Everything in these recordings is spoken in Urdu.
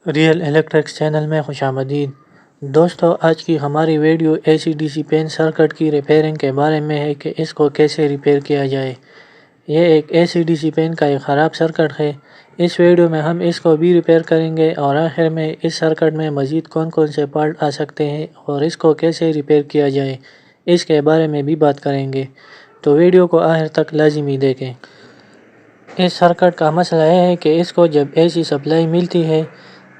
ریئل الیکٹرکس چینل میں خوش آمدید دوستو، آج کی ہماری video A C D C pen circuit کی ریپیئرنگ کے بارے میں ہے کہ اس کو کیسے ریپیئر کیا جائے۔ یہ ایک اے سی ڈی سی پین کا ایک خراب سرکٹ ہے۔ اس ویڈیو میں ہم اس کو بھی ریپیئر کریں گے اور آخر میں اس سرکٹ میں مزید کون کون سے پارٹ آ سکتے ہیں اور اس کو کیسے ریپیئر کیا جائے اس کے بارے میں بھی بات کریں گے، تو ویڈیو کو آخر تک لازمی دیکھیں۔ اس سرکٹ کا مسئلہ یہ ہے کہ اس کو جب اے سی سپلائی ملتی ہے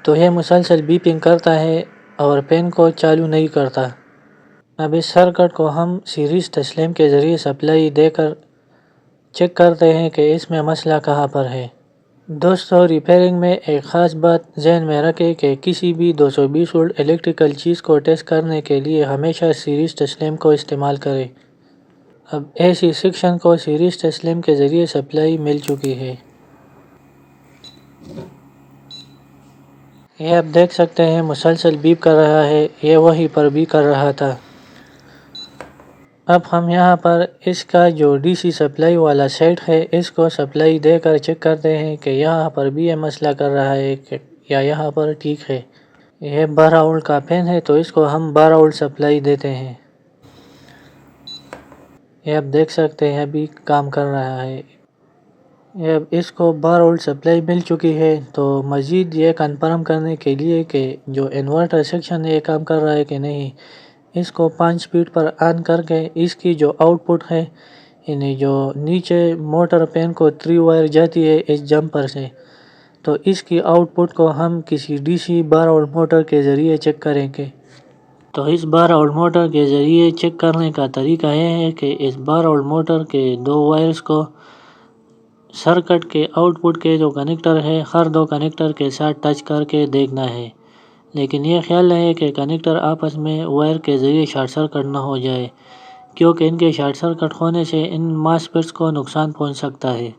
تو یہ مسلسل بیپنگ کرتا ہے اور پین کو چالو نہیں کرتا۔ اب اس سرکٹ کو ہم سیریز تسلیم کے ذریعے سپلائی دے کر چیک کرتے ہیں کہ اس میں مسئلہ کہاں پر ہے۔ دوستو، ریپیئرنگ میں ایک خاص بات ذہن میں رکھیں کہ کسی بھی 220 وولٹ الیکٹریکل چیز کو ٹیسٹ کرنے کے لیے ہمیشہ سیریز تسلیم کو استعمال کریں۔ اب اے سی سیکشن کو سیریز تسلیم کے ذریعے سپلائی مل چکی ہے۔ یہ آپ دیکھ سکتے ہیں مسلسل بیپ کر رہا ہے، یہ وہیں پر بھی کر رہا تھا۔ اب ہم یہاں پر اس کا جو ڈی سی سپلائی والا سیٹ ہے اس کو سپلائی دے کر چیک کرتے ہیں کہ یہاں پر بھی یہ مسئلہ کر رہا ہے یا یہاں پر ٹھیک ہے۔ یہ 12 وولٹ کا پین ہے تو اس کو ہم 12 وولٹ سپلائی دیتے ہیں۔ یہ آپ دیکھ سکتے ہیں ابھی کام کر رہا ہے۔ اب اس کو 12 وولٹ سپلائی مل چکی ہے تو مزید یہ کنفرم کرنے کے لیے کہ جو انورٹر سیکشن ہے یہ کام کر رہا ہے کہ نہیں، اس کو 5 سپیڈ پر آن کر کے اس کی جو آؤٹ پٹ ہے، یعنی جو نیچے موٹر پین کو 3 وائر جاتی ہے اس جمپر سے، تو اس کی آؤٹ پٹ کو ہم کسی ڈی سی 12 وولٹ موٹر کے ذریعے چیک کریں گے۔ تو اس 12 وولٹ موٹر کے ذریعے چیک کرنے کا طریقہ یہ ہے کہ اس 12 وولٹ موٹر کے 2 وائرز کو سرکٹ کے آؤٹ پٹ کے جو کنیکٹر ہے ہر 2 کنیکٹر کے ساتھ ٹچ کر کے دیکھنا ہے، لیکن یہ خیال رہے کہ کنیکٹر آپس میں وائر کے ذریعے شارٹ سرکٹ نہ ہو جائے، کیونکہ ان کے شارٹ سرکٹ ہونے سے ان ماسفیٹس کو نقصان پہنچ سکتا ہے۔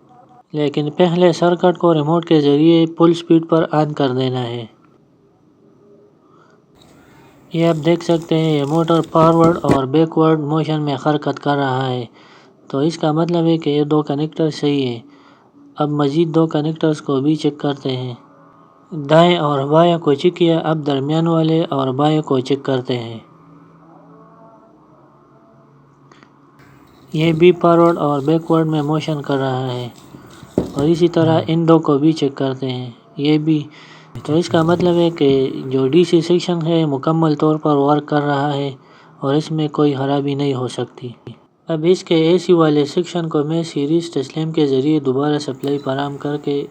لیکن پہلے سرکٹ کو ریموٹ کے ذریعے فل سپیڈ پر آن کر دینا ہے۔ یہ آپ دیکھ سکتے ہیں یہ موٹر فارورڈ اور بیکورڈ موشن میں حرکت کر رہا ہے، تو اس کا مطلب ہے کہ یہ 2 کنیکٹر صحیح ہیں۔ اب مزید 2 کنیکٹرز کو بھی چیک کرتے ہیں۔ دائیں اور بائیں کو چیک کیا، اب درمیان والے اور بائیں کو چیک کرتے ہیں۔ یہ بھی فارورڈ اور بیکورڈ میں موشن کر رہا ہے، اور اسی طرح ان 2 کو بھی چیک کرتے ہیں، یہ بھی۔ تو اس کا مطلب ہے کہ جو ڈی سی سیکشن ہے مکمل طور پر ورک کر رہا ہے اور اس میں کوئی خرابی نہیں ہو سکتی۔ اب اس کے اے سی والے سیکشن کو میں سیریز تسلیم کے ذریعے دوبارہ سپلائی فراہم کر کے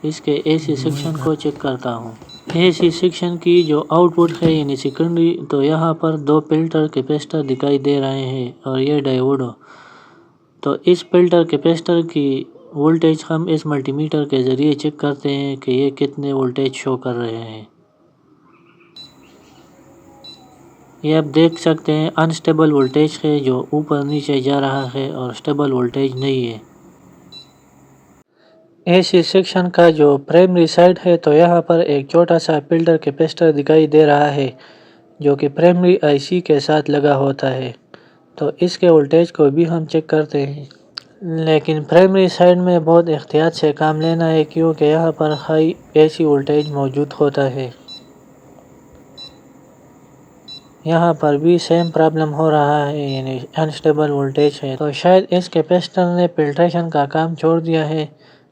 اس کے اے سی سیکشن کو چیک کرتا ہوں۔ اے سی سیکشن کی جو آؤٹ پٹ ہے یعنی سیکنڈری، تو یہاں پر 2 فلٹر کیپیسٹر دکھائی دے رہے ہیں اور یہ ڈائیوڈ، تو اس فلٹر کیپیسٹر کی وولٹیج ہم اس ملٹی میٹر کے ذریعے چیک کرتے ہیں کہ یہ کتنے وولٹیج شو کر رہے ہیں۔ یہ آپ دیکھ سکتے ہیں انسٹیبل وولٹیج ہے جو اوپر نیچے جا رہا ہے اور سٹیبل وولٹیج نہیں ہے۔ اے سی سیکشن کا جو پرائمری سائڈ ہے تو یہاں پر ایک چھوٹا سا فلٹر کیپیسٹر دکھائی دے رہا ہے جو کہ پرائمری آئی سی کے ساتھ لگا ہوتا ہے، تو اس کے وولٹیج کو بھی ہم چیک کرتے ہیں۔ لیکن پرائمری سائڈ میں بہت احتیاط سے کام لینا ہے کیونکہ یہاں پر ہائی اے سی وولٹیج موجود ہوتا ہے۔ یہاں پر بھی سیم پرابلم ہو رہا ہے، یعنی انسٹیبل وولٹیج ہے، تو شاید اس کیپیسٹر نے فلٹریشن کا کام چھوڑ دیا ہے۔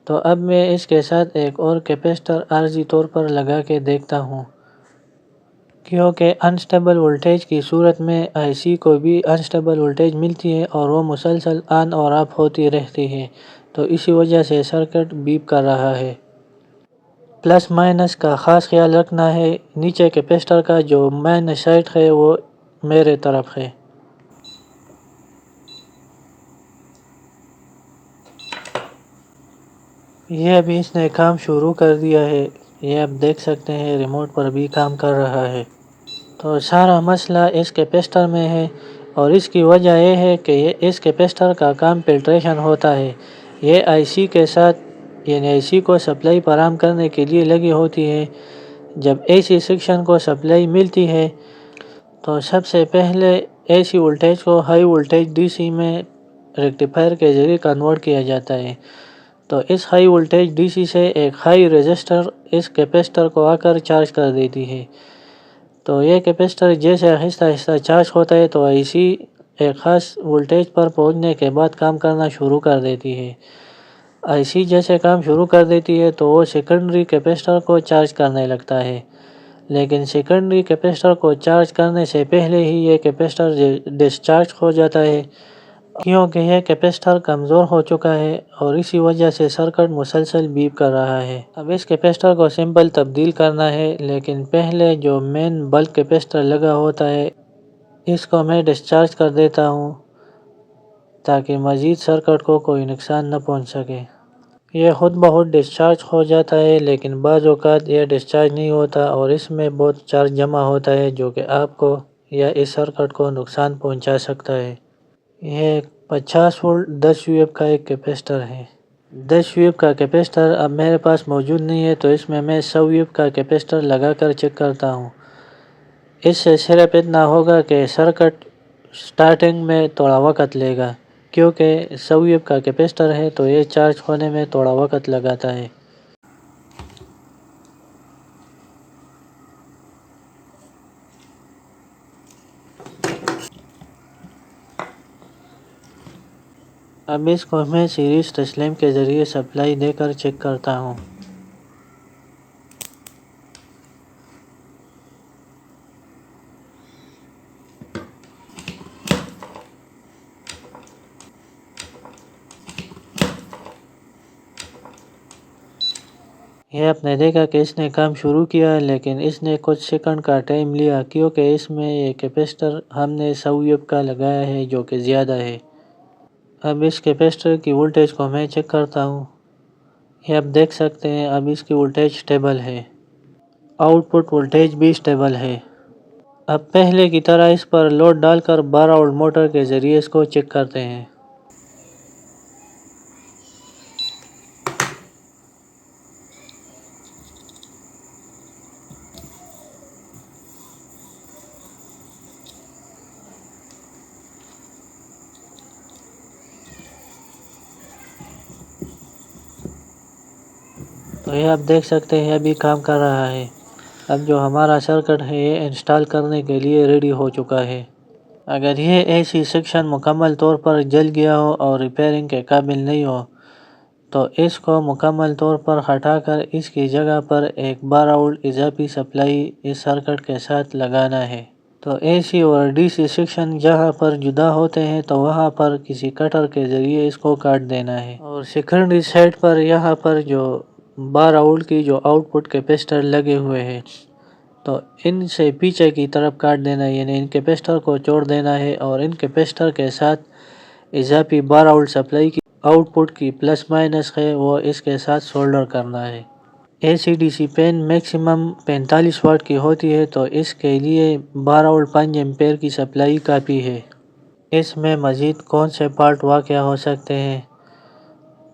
تو اب میں اس کے ساتھ ایک اور کیپیسٹر عارضی طور پر لگا کے دیکھتا ہوں، کیونکہ انسٹیبل وولٹیج کی صورت میں آئی سی کو بھی انسٹیبل وولٹیج ملتی ہے اور وہ مسلسل آن اور آف ہوتی رہتی ہے، تو اسی وجہ سے سرکٹ بیپ کر رہا ہے۔ پلس مائنس کا خاص خیال رکھنا ہے۔ نیچے کیپیسٹر کا جو مین سائٹ ہے وہ میرے طرف ہے۔ یہ ابھی اس نے کام شروع کر دیا ہے، یہ آپ دیکھ سکتے ہیں ریموٹ پر بھی کام کر رہا ہے۔ تو سارا مسئلہ اس کیپیسٹر میں ہے اور اس کی وجہ یہ ہے کہ اس کیپیسٹر کا کام فلٹریشن ہوتا ہے۔ یہ آئی سی کے ساتھ، یعنی آئی سی کو سپلائی فراہم کرنے کے لیے لگی ہوتی ہے۔ جب اے سی سیکشن کو سپلائی ملتی ہے تو سب سے پہلے اے سی وولٹیج کو ہائی وولٹیج ڈی سی میں ریکٹیفائر کے ذریعے کنورٹ کیا جاتا ہے۔ تو اس ہائی وولٹیج ڈی سی سے ایک ہائی رجسٹر اس کیپیسٹر کو آ کر چارج کر دیتی ہے۔ تو یہ کیپیسٹر جیسے آہستہ آہستہ چارج ہوتا ہے تو آئی سی ایک خاص وولٹیج پر پہنچنے کے بعد کام کرنا شروع کر دیتی ہے۔ آئی سی جیسے کام شروع کر دیتی ہے تو وہ سیکنڈری کیپیسٹر کو چارج کرنے لگتا ہے، لیکن سیکنڈری کیپیسٹر کو چارج کرنے سے پہلے ہی یہ کیپیسٹر ڈسچارج ہو جاتا ہے، کیونکہ یہ کیپیسٹر کمزور ہو چکا ہے اور اسی وجہ سے سرکٹ مسلسل بیپ کر رہا ہے۔ اب اس کیپیسٹر کو سمپل تبدیل کرنا ہے، لیکن پہلے جو مین بلک کیپیسٹر لگا ہوتا ہے اس کو میں ڈسچارج کر دیتا ہوں تاکہ مزید سرکٹ کو کوئی نقصان نہ پہنچ سکے۔ یہ خود بخود ڈسچارج ہو جاتا ہے، لیکن بعض اوقات یہ ڈسچارج نہیں ہوتا اور اس میں بہت چارج جمع ہوتا ہے جو کہ آپ کو یا اس سرکٹ کو نقصان پہنچا سکتا ہے۔ یہ 50 وولٹ 10 یو ایف کا ایک کیپیسٹر ہے۔ 10 یو ایف کا کیپیسٹر اب میرے پاس موجود نہیں ہے، تو اس میں 100 یو ایف کا کیپیسٹر لگا کر چیک کرتا ہوں۔ اس سے صرف اتنا ہوگا کہ سرکٹ سٹارٹنگ میں تھوڑا وقت لے گا، کیونکہ 100 یو ایف کا کیپیسٹر ہے تو یہ چارج ہونے میں تھوڑا وقت لگاتا ہے۔ اب اس کو میں سیریز تسلیم کے ذریعے سپلائی دے کر چیک کرتا ہوں۔ یہ آپ نے دیکھا کہ اس نے کام شروع کیا، لیکن اس نے کچھ سیکنڈ کا ٹائم لیا کیونکہ اس میں یہ کیپیسٹر ہم نے 100 یو ایف کا لگایا ہے جو کہ زیادہ ہے۔ اب اس کیپیسٹر کی وولٹیج کو میں چیک کرتا ہوں۔ یہ آپ دیکھ سکتے ہیں اب اس کی وولٹیج سٹیبل ہے، آؤٹ پٹ وولٹیج بھی سٹیبل ہے۔ اب پہلے کی طرح اس پر لوڈ ڈال کر 12 وولٹ موٹر کے ذریعے اس کو چیک کرتے ہیں۔ تو یہ آپ دیکھ سکتے ہیں ابھی کام کر رہا ہے۔ اب جو ہمارا سرکٹ ہے یہ انسٹال کرنے کے لیے ریڈی ہو چکا ہے۔ اگر یہ اے سی سیکشن مکمل طور پر جل گیا ہو اور ریپیئرنگ کے قابل نہیں ہو تو اس کو مکمل طور پر ہٹا کر اس کی جگہ پر ایک 12 وولٹ اضافی سپلائی اس سرکٹ کے ساتھ لگانا ہے۔ تو اے سی اور ڈی سی سیکشن جہاں پر جدا ہوتے ہیں تو وہاں پر کسی کٹر کے ذریعے اس کو کاٹ دینا ہے، اور سیکنڈری سائڈ پر یہاں پر جو 12 وولٹ کی جو آؤٹ پٹ کیپیسٹر لگے ہوئے ہیں تو ان سے پیچھے کی طرف کاٹ دینا ہے، یعنی ان کیپیسٹر کو چھوڑ دینا ہے اور ان کیپیسٹر کے ساتھ اضافی 12 وولٹ سپلائی کی آؤٹ پٹ کی پلس مائنس ہے وہ اس کے ساتھ سولڈر کرنا ہے۔ A C D C pen maximum 45 watt کی ہوتی ہے تو اس کے لیے 12 وولٹ 5 ایمپیئر کی سپلائی کافی ہے۔ اس میں مزید کون سے فالٹ واقع ہو سکتے ہیں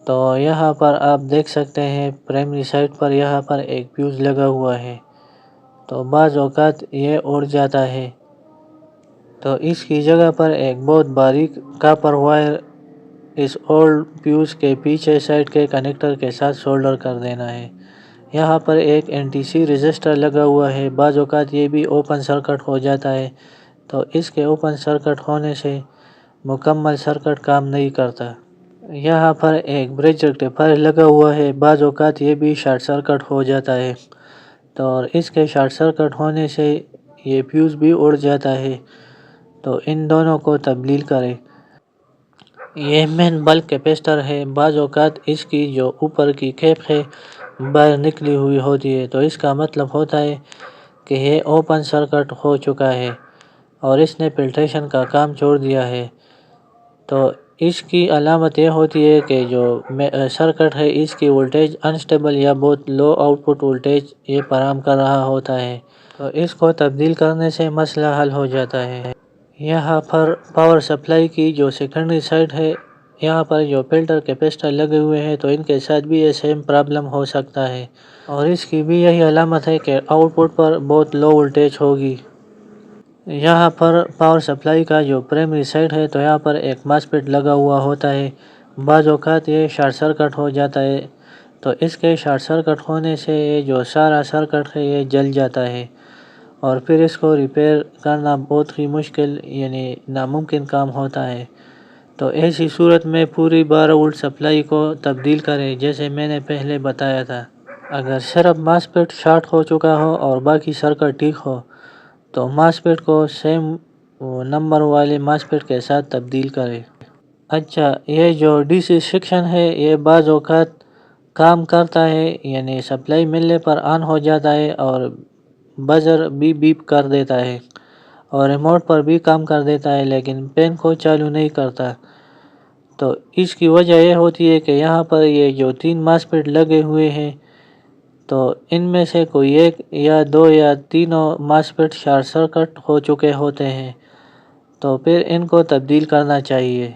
تو یہاں پر آپ دیکھ سکتے ہیں پرائمری سائٹ پر یہاں پر ایک فیوز لگا ہوا ہے، تو بعض اوقات یہ اڑ جاتا ہے، تو اس کی جگہ پر ایک بہت باریک کاپر وائر اس اولڈ فیوز کے پیچھے سائڈ کے کنیکٹر کے ساتھ سولڈر کر دینا ہے۔ یہاں پر ایک این ٹی سی رجسٹر لگا ہوا ہے، بعض اوقات یہ بھی اوپن سرکٹ ہو جاتا ہے، تو اس کے اوپن سرکٹ ہونے سے مکمل سرکٹ کام نہیں کرتا۔ یہاں پر ایک برج ریکٹیفائر لگا ہوا ہے، بعض اوقات یہ بھی شارٹ سرکٹ ہو جاتا ہے، تو اس کے شارٹ سرکٹ ہونے سے یہ فیوز بھی اڑ جاتا ہے، تو ان دونوں کو تبدیل کریں۔ یہ مین بلک کیپیسٹر ہے، بعض اوقات اس کی جو اوپر کی کیپ ہے باہر نکلی ہوئی ہوتی ہے، تو اس کا مطلب ہوتا ہے کہ یہ اوپن سرکٹ ہو چکا ہے اور اس نے فلٹریشن کا کام چھوڑ دیا ہے۔ تو اس کی علامت یہ ہوتی ہے کہ جو سرکٹ ہے اس کی وولٹیج انسٹیبل یا بہت لو آؤٹ پٹ وولٹیج یہ فراہم کر رہا ہوتا ہے، تو اس کو تبدیل کرنے سے مسئلہ حل ہو جاتا ہے۔ یہاں پر پاور سپلائی کی جو سیکنڈری سائڈ ہے یہاں پر جو فلٹر کیپیسٹر لگے ہوئے ہیں تو ان کے ساتھ بھی یہ سیم پرابلم ہو سکتا ہے، اور اس کی بھی یہی علامت ہے کہ آؤٹ پٹ پر بہت لو وولٹیج ہوگی۔ یہاں پر پاور سپلائی کا جو پرائمری سائڈ ہے تو یہاں پر ایک ماسفیٹ لگا ہوا ہوتا ہے، بعض اوقات یہ شارٹ سرکٹ ہو جاتا ہے، تو اس کے شارٹ سرکٹ ہونے سے یہ جو سارا سرکٹ ہے یہ جل جاتا ہے اور پھر اس کو ریپیئر کرنا بہت ہی مشکل یعنی ناممکن کام ہوتا ہے۔ تو ایسی صورت میں پوری 12 وولٹ سپلائی کو تبدیل کریں جیسے میں نے پہلے بتایا تھا۔ اگر صرف ماسفیٹ شارٹ ہو چکا ہو اور باقی سرکٹ ٹھیک ہو تو ماسفیٹ کو سیم نمبر والے ماسفیٹ کے ساتھ تبدیل کریں۔ اچھا، یہ جو ڈی سی سیکشن ہے یہ بعض اوقات کام کرتا ہے، یعنی سپلائی ملنے پر آن ہو جاتا ہے اور بزر بھی بیپ کر دیتا ہے اور ریموٹ پر بھی کام کر دیتا ہے، لیکن پین کو چالو نہیں کرتا۔ تو اس کی وجہ یہ ہوتی ہے کہ یہاں پر یہ جو 3 ماسفیٹ لگے ہوئے ہیں تو ان میں سے کوئی ایک یا 2 یا تینوں ماسفیٹ شارٹ سرکٹ ہو چکے ہوتے ہیں، تو پھر ان کو تبدیل کرنا چاہیے۔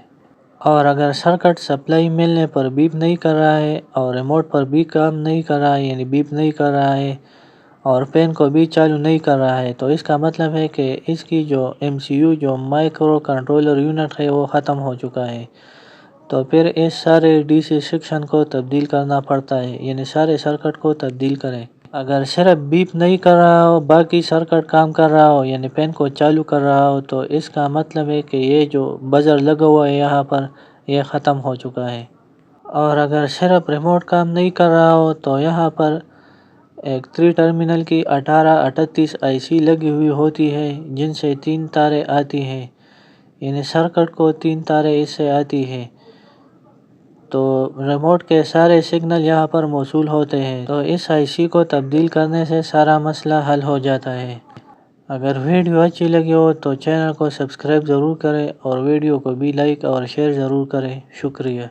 اور اگر سرکٹ سپلائی ملنے پر بیپ نہیں کر رہا ہے اور ریموٹ پر بھی کام نہیں کر رہا ہے یعنی بیپ نہیں کر رہا ہے اور پین کو بھی چالو نہیں کر رہا ہے، تو اس کا مطلب ہے کہ اس کی جو MCU جو مائکرو کنٹرولر یونٹ ہے وہ ختم ہو چکا ہے۔ تو پھر اس سارے ڈی سی سیکشن کو تبدیل کرنا پڑتا ہے، یعنی سارے سرکٹ کو تبدیل کریں۔ اگر صرف بیپ نہیں کر رہا ہو باقی سرکٹ کام کر رہا ہو یعنی پین کو چالو کر رہا ہو، تو اس کا مطلب ہے کہ یہ جو بزر لگا ہوا ہے یہاں پر یہ ختم ہو چکا ہے۔ اور اگر صرف ریموٹ کام نہیں کر رہا ہو تو یہاں پر ایک 3 ٹرمینل کی 1838 IC لگی ہوئی ہوتی ہے جن سے 3 تاریں آتی ہیں، یعنی سرکٹ کو 3 تاریں اس سے آتی ہیں، تو ریموٹ کے سارے سگنل یہاں پر موصول ہوتے ہیں۔ تو اس IC کو تبدیل کرنے سے سارا مسئلہ حل ہو جاتا ہے۔ اگر ویڈیو اچھی لگی ہو تو چینل کو سبسکرائب ضرور کریں اور ویڈیو کو بھی لائک اور شیئر ضرور کریں۔ شکریہ۔